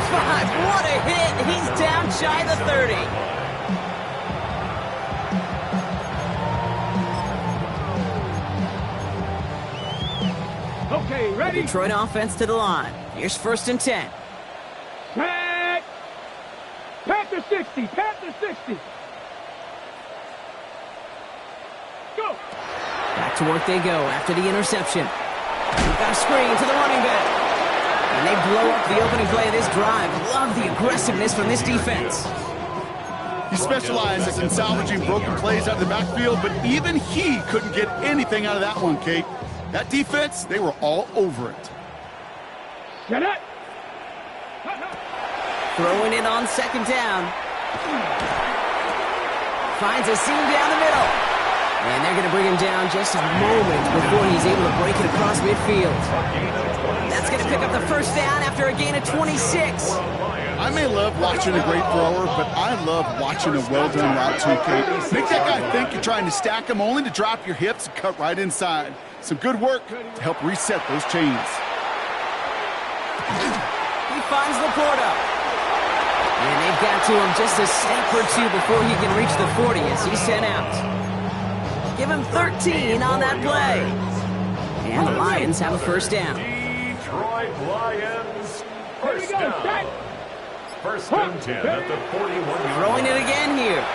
What a hit. He's down shy of the 30. Okay, ready? Detroit offense to the line. Here's 1st and 10. Set. Panther 60, Panther 60. Go. Back to work they go after the interception. We've got a screen to the running back. And they blow up the opening play of this drive. Love the aggressiveness from this defense. He specializes in salvaging broken plays out of the backfield, but even he couldn't get anything out of that one, Kate. That defense, they were all over it. Get it. Throwing it on 2nd down. Finds a seam down the middle. And they're going to bring him down just a moment before he's able to break it across midfield. That's going to pick up the 1st down after a gain of 26. I may love watching a great thrower, but I love watching a well-done route too, Kate. Make that guy think you're trying to stack him only to drop your hips and cut right inside. Some good work to help reset those chains. He finds Laporta. And they've got to him just a step or 2 before he can reach the 40 as he's sent out. Give him 13 on that play. And the Lions have a 1st down. Detroit Lions first down. 1st and 10 at the 41-yard. Throwing it again here.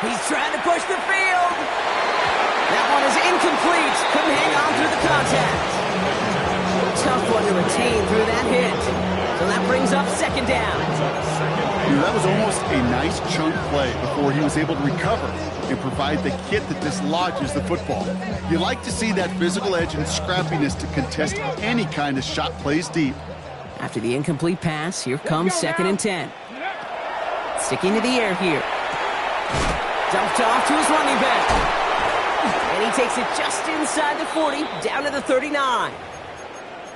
He's trying to push the field. That one is incomplete. Couldn't hang on through the contact. Tough one to retain through that hit. So that brings up 2nd down. That was almost a nice chunk play before he was able to recover and provide the hit that dislodges the football. You like to see that physical edge and scrappiness to contest any kind of shot plays deep. After the incomplete pass, here comes 2nd and 10. Sticking to the air here. Dumped off to his running back. And he takes it just inside the 40, down to the 39.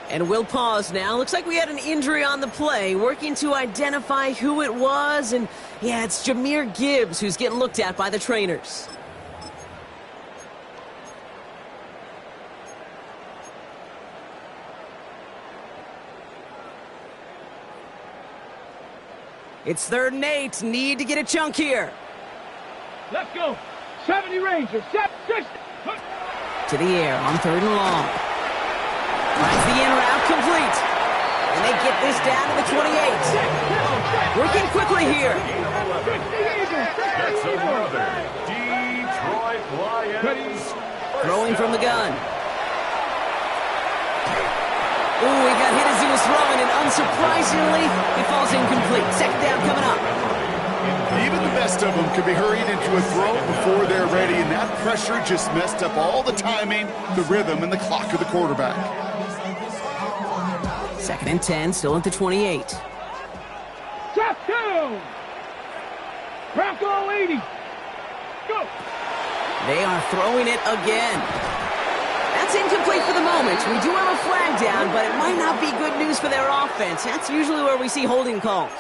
And we'll pause now. Looks like we had an injury on the play. Working to identify who it was. And yeah, it's Jahmyr Gibbs who's getting looked at by the trainers. It's 3rd and 8. Need to get a chunk here. Let's go. 70 Rangers. 60. To the air on 3rd and long. Finds the in route complete. And they get this down to the 28. Working quickly here. That's another Detroit Lions. Throwing from the gun. Ooh, he got hit as he was throwing, and unsurprisingly, it falls incomplete. 2nd down coming up. Even the best of them could be hurried into a throw before they're ready, and that pressure just messed up all the timing, the rhythm, and the clock of the quarterback. Second and 10, still at the 28. Touchdown! Bronco 80. Go! They are throwing it again. That's incomplete for the moment. We do have a flag down, but it might not be good news for their offense. That's usually where we see holding calls.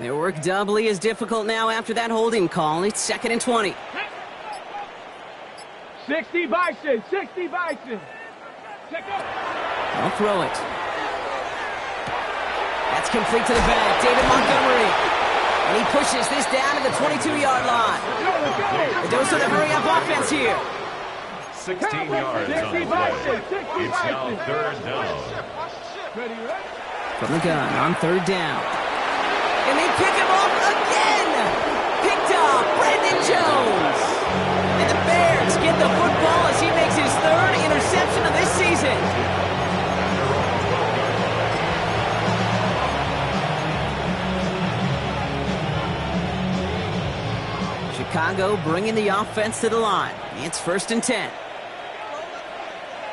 Their work doubly is difficult now after that holding call. It's second and 20. 60 Bison, 60 Bison. Check out. I'll throw it. That's complete to the back. David Montgomery. And he pushes this down to the 22-yard line. The dose of the hurry-up offense here. 16 yards on the play. It's now third down. From the gun on third down. And they pick him off again! Picked off Brandon Jones! And the Bears get the football as he makes his third interception of this season. Chicago bringing the offense to the line. It's first and 10.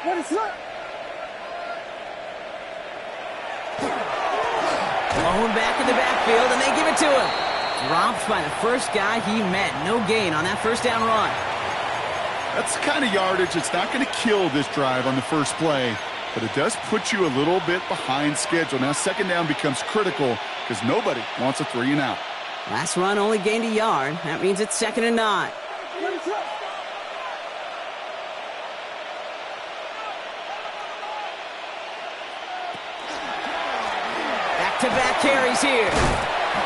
What is that? Blown back in the backfield, and they give it to him. Dropped by the first guy he met. No gain on that first down run. That's the kind of yardage that's not going to kill this drive on the first play, but it does put you a little bit behind schedule. Now second down becomes critical because nobody wants a 3 and out. Last run only gained a yard. That means it's second and 9. Back-to-back carries here.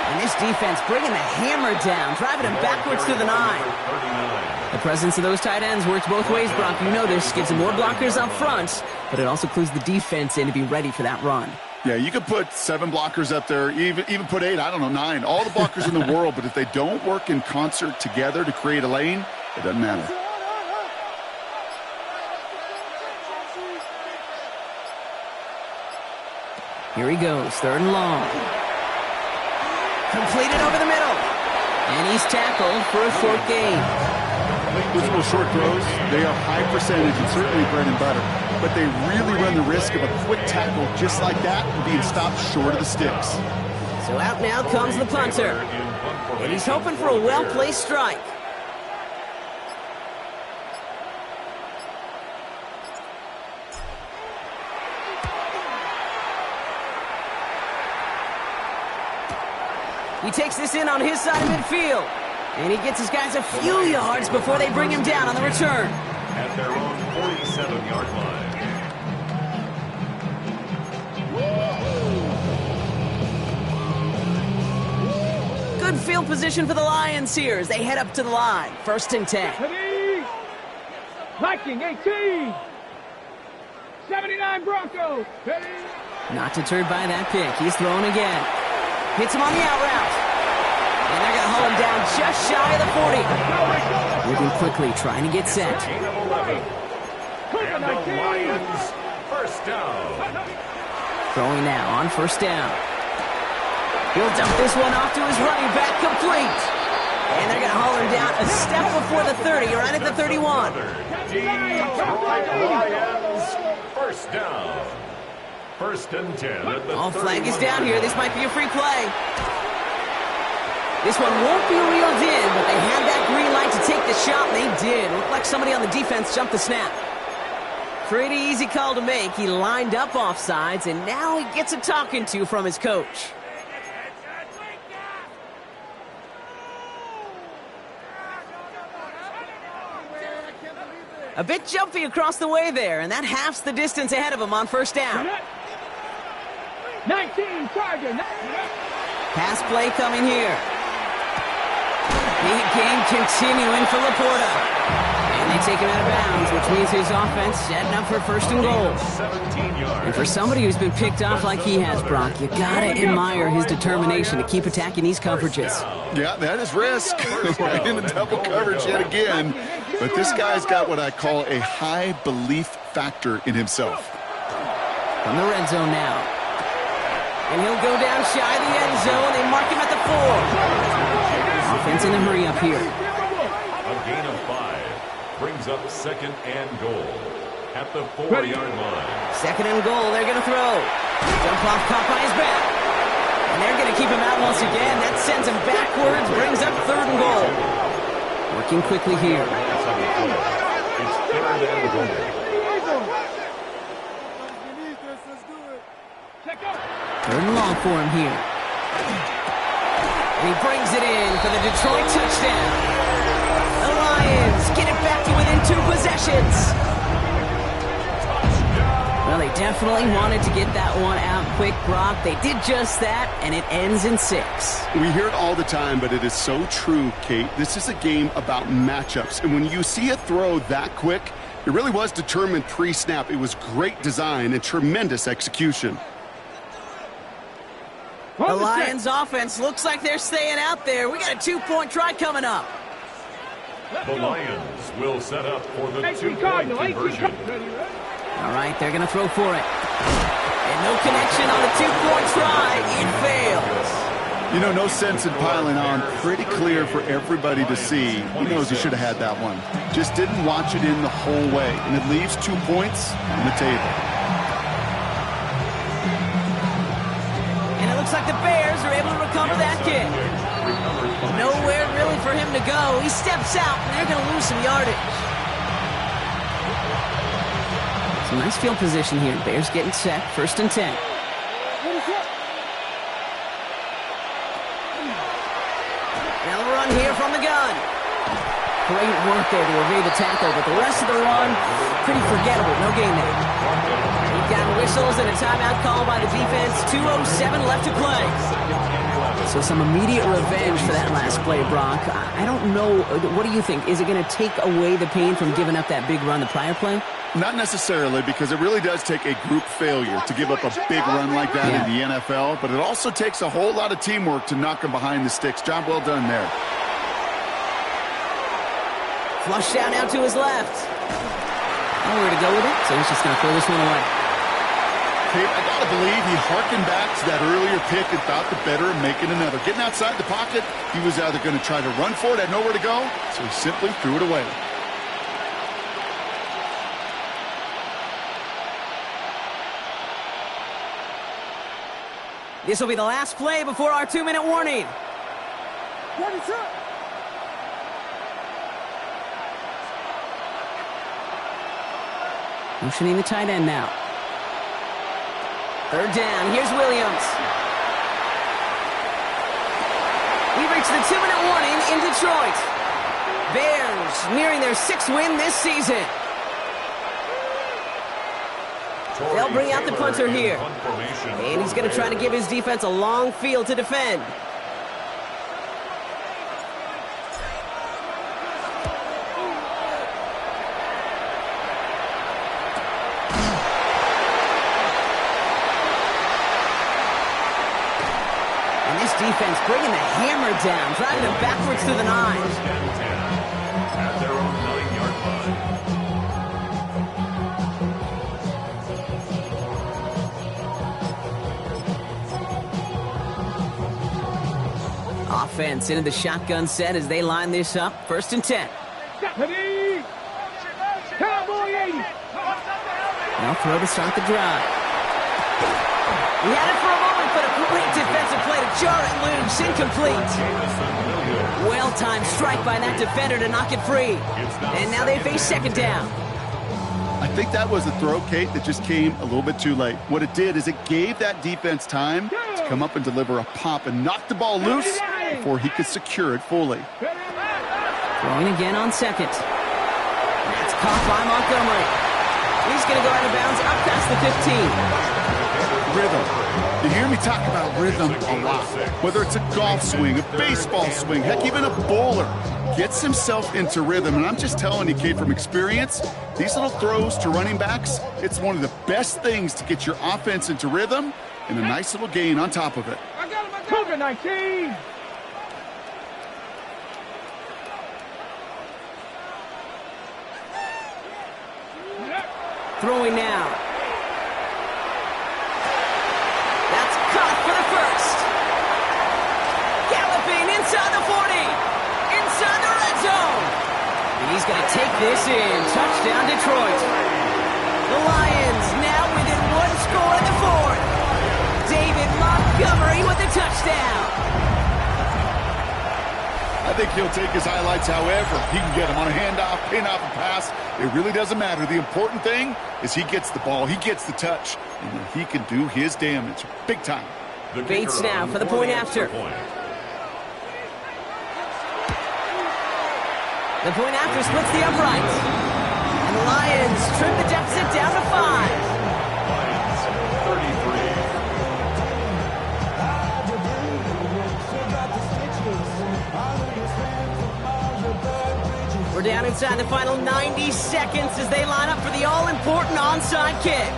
And this defense bringing the hammer down, driving him backwards to the 9. The presence of those tight ends works both ways, Brock. You know this. Gives them more blockers up front, but it also clues the defense in to be ready for that run. Yeah, you could put 7 blockers up there, even put 8, I don't know, 9. All the blockers in the world, but if they don't work in concert together to create a lane, it doesn't matter. Here he goes, third and long. Completed over the middle. And he's tackled for a short gain. Those little short throws, they are high percentage and certainly bread and butter. But they really run the risk of a quick tackle just like that and being stopped short of the sticks. So out now comes the punter. And he's hoping for a well-placed strike. He takes this in on his side of midfield. And he gets his guys a few yards before they bring him down on the return. At their own 47-yard line. Good field position for the Lions here as they head up to the line. First and 10. Viking 18. 79 Broncos. Not deterred by that pick. He's throwing again. Hits him on the out route. And they're going to haul him down just shy of the 40. Moving quickly, trying to get set. And the Lions first down. Throwing now on first down. He'll dump this one off to his running back, complete. And they're going to haul him down a step before the 30, right at the 31. Lions first down. First and 10 at the Flag is down here. This might be a free play. This one won't be reeled in, but they had that green light to take the shot, and they did. Looked like somebody on the defense jumped the snap. Pretty easy call to make. He lined up offsides, and now he gets a talking to from his coach. A bit jumpy across the way there, and that halves the distance ahead of him on first down. 19 target. Pass play coming here. Big game continuing for Laporta. And They take him out of bounds, which means his offense setting up for first and goal. 17 yards. And for somebody who's been picked off like he has, Brock, you gotta admire his determination to keep attacking these coverages. Yeah, that is risk. Right into double coverage yet again. But this guy's got what I call a high belief factor in himself. From the red zone now. And he'll go down shy of the end zone. They mark him at the 4. Offense in a hurry up here. A gain of 5 brings up second and goal at the 4-yard line. Second and goal, they're going to throw. Jump off, caught by his back. And they're going to keep him out once again. That sends him backwards, brings up third and goal. Working quickly here. It's third and goal. Third and long for him here. And he brings it in for the Detroit touchdown. The Lions get it back to within 2 possessions. Well, they definitely wanted to get that one out quick, Brock. They did just that, and it ends in 6. We hear it all the time, but it is so true, Kate. This is a game about matchups. And when you see a throw that quick, it really was determined pre-snap. It was great design and tremendous execution. The Lions offense looks like they're staying out there. We got a 2-point try coming up. The Lions will set up for the 2-point conversion. All right, they're going to throw for it. And no connection on the 2-point try. It fails. You know, no sense in piling on. Pretty clear for everybody to see. He knows he should have had that one. Just didn't watch it in the whole way. And it leaves 2 points on the table. Looks like the Bears are able to recover that kick. Nowhere really for him to go. He steps out, and they're going to lose some yardage. Some nice field position here. Bears getting set. First and 10. Now the run here from the gun. Great work there to evade the tackle, but the rest of the run, pretty forgettable. No gain there. Down whistles and a timeout call by the defense. 2:07 left to play. So some immediate revenge for that last play, Brock. I don't know. What do you think? Is it going to take away the pain from giving up that big run the prior play? Not necessarily, because it really does take a group failure to give up a big run like that in the NFL. But it also takes a whole lot of teamwork to knock them behind the sticks. Job well done there. Flush down now to his left. Nowhere to go with it, so he's just going to throw this one away. I got to believe he harkened back to that earlier pick and thought the better of making another. Getting outside the pocket, he was either going to try to run for it, had nowhere to go, so he simply threw it away. This will be the last play before our 2-minute warning. Motioning the tight end now. Third down. Here's Williams. We reach the 2-minute warning in Detroit. Bears nearing their 6th win this season. They'll bring out the punter here. And he's going to try to give his defense a long field to defend. Defense bringing the hammer down, driving them backwards to the 9. At their own 9-yard line. Offense into the shotgun set as they line this up. First and 10. Now throw to start the drive. He had it for a moment, but a great defensive play to jar it loose. Incomplete. Well-timed strike by that defender to knock it free. And now they face second down. I think that was a throw, Kate, that just came a little bit too late. What it did is it gave that defense time to come up and deliver a pop and knock the ball loose before he could secure it fully. Throwing again on second. That's caught by Montgomery. He's going to go out of bounds up past the 15. Rhythm. You hear me talk about rhythm a lot. Whether it's a golf swing, a baseball swing, heck, even a bowler. gets himself into rhythm. And I'm just telling you, Kate, from experience, these little throws to running backs, it's one of the best things to get your offense into rhythm and a nice little gain on top of it. Cougar 19. Throwing now. That's caught for the first. Galloping inside the 40. Inside the red zone. And he's going to take this in. Touchdown, Detroit. The Lions now within one score in the fourth. David Montgomery with the touchdown. I think he'll take his highlights however he can get them on a handoff, pin off, a pass. It really doesn't matter. The important thing is he gets the ball, he gets the touch, and he can do his damage big time. Bates now for the point after. The point after splits the uprights. And the Lions trim the deficit down to 5. Lions 33. We're down inside the final 90 seconds as they line up for the all-important onside kick.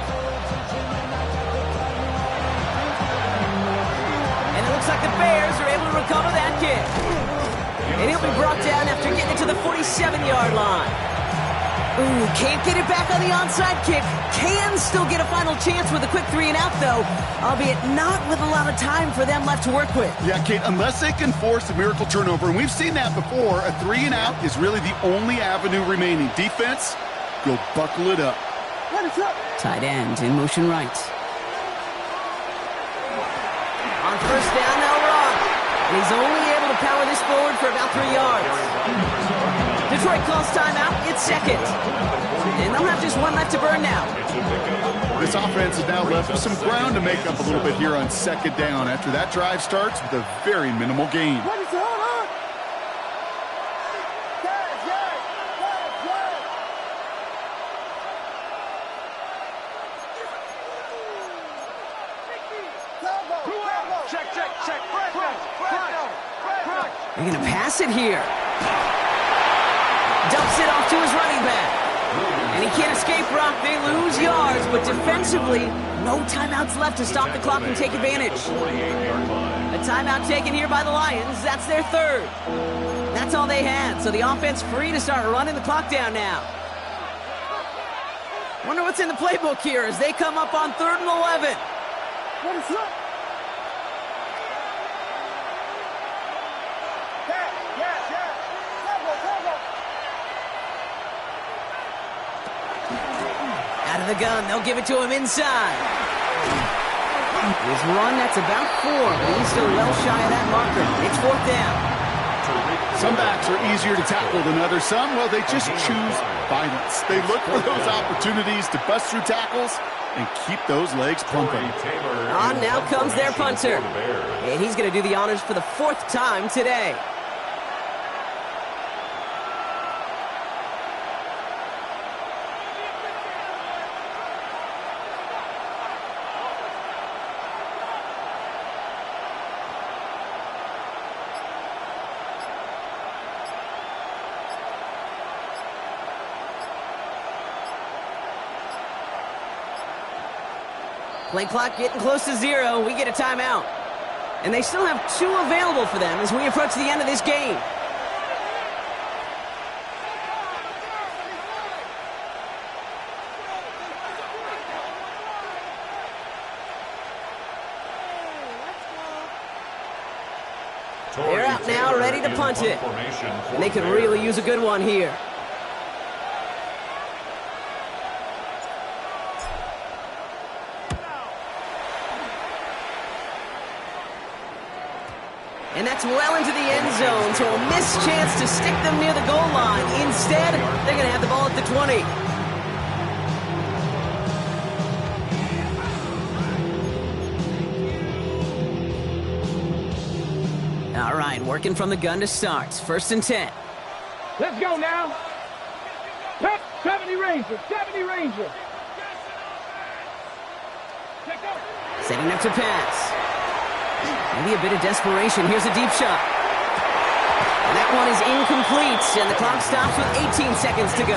And it looks like the Bears are able to recover that kick. And he'll be brought down after getting it to the 47-yard line. Ooh, can't get it back on the onside kick. Can still get a final chance with a quick 3-and-out, though, albeit not with a lot of time for them left to work with. Yeah, Kate, unless they can force a miracle turnover, and we've seen that before, a 3-and-out is really the only avenue remaining. Defense, go buckle it up. Tight end in motion right. On first down, they'll run. And he's only able to power this forward for about 3 yards. Detroit calls timeout. It's second. And they'll have just one left to burn now. This offense is now left with some ground to make up a little bit here on second down after that drive starts with a very minimal gain. They're going to pass it here. Dumps it off to his running back. And he can't escape, Brock. They lose yards, but defensively, no timeouts left to stop the clock and take advantage. A timeout taken here by the Lions. That's their third. That's all they had, so the offense free to start running the clock down now. Wonder what's in the playbook here as they come up on 3rd and 11. What is up? Out of the gun, they'll give it to him inside. His run, that's about 4, but he's still well shy of that marker. It's 4th down. Some backs are easier to tackle than others. Some, well, they just choose violence. They look for those opportunities to bust through tackles and keep those legs pumping. On now comes their punter. And he's going to do the honors for the 4th time today. Play clock getting close to 0. We get a timeout. And they still have 2 available for them as we approach the end of this game. They're out now, ready to punt it. And they could really use a good one here. And that's well into the end zone, so a missed chance to stick them near the goal line. Instead, they're going to have the ball at the 20. All right, working from the gun to start. 1st and 10. Let's go now. 70 Ranger, 70 Ranger. Setting up to pass. Maybe a bit of desperation. Here's a deep shot. And that That one is incomplete, and the clock stops with 18 seconds to go.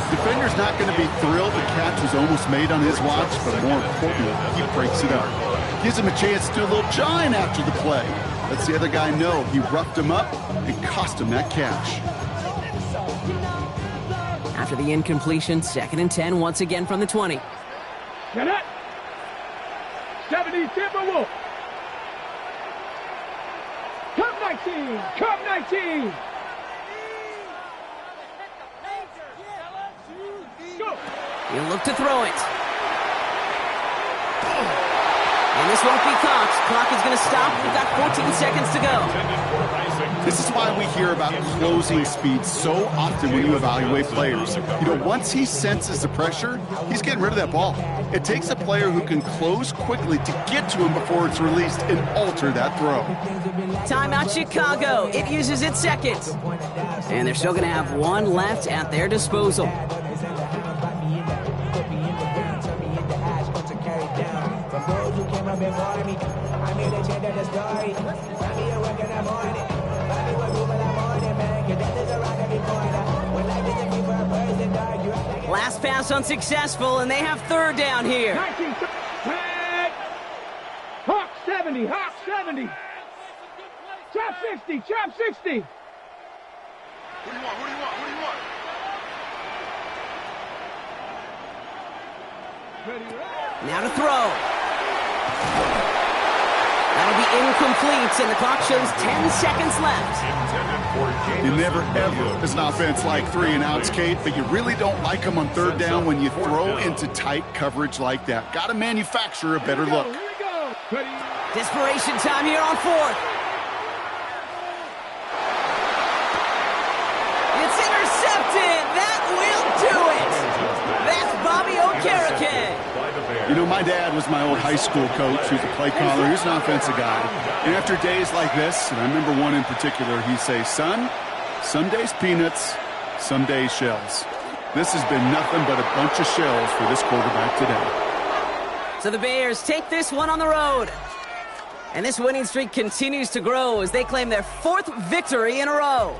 Defender's not going to be thrilled the catch was almost made on his watch, but more importantly, he breaks it up. Gives him a chance to do a little jawing after the play. Lets the other guy know he roughed him up and cost him that catch. After the incompletion, 2nd and 10 once again from the 20. Get it. 70 Timberwolves. Come 19. Come 19. Go. He'll look to throw it. And this won't be caught. Clock is going to stop. We've got 14 seconds to go. This is why we hear about closing speed so often when you evaluate players. You know, once he senses the pressure, he's getting rid of that ball. It takes a player who can close quickly to get to him before it's released and alter that throw. Timeout Chicago. It uses its second. And they're still going to have one left at their disposal. Last pass unsuccessful, and they have 3rd down here. 19. Hawk 70. Hawk 70. Chop 60. Chop 60. What do you want? What do you want? What do you want? Now to throw. That'll be incomplete, and the clock shows 10 seconds left. You never, ever, as an offense, like 3-and-outs, Kate, but you really don't like them on 3rd down when you throw into tight coverage like that. Got to manufacture a better look. Here we go. Ready. Desperation time here on 4th. It's intercepted. That will do it. That's Bobby Okereke. You know, my dad was my old high school coach. He was a play caller. He was an offensive guy. And after days like this, and I remember one in particular, he'd say, son, some days peanuts, some days shells. This has been nothing but a bunch of shells for this quarterback today. So the Bears take this one on the road. And this winning streak continues to grow as they claim their 4th victory in a row.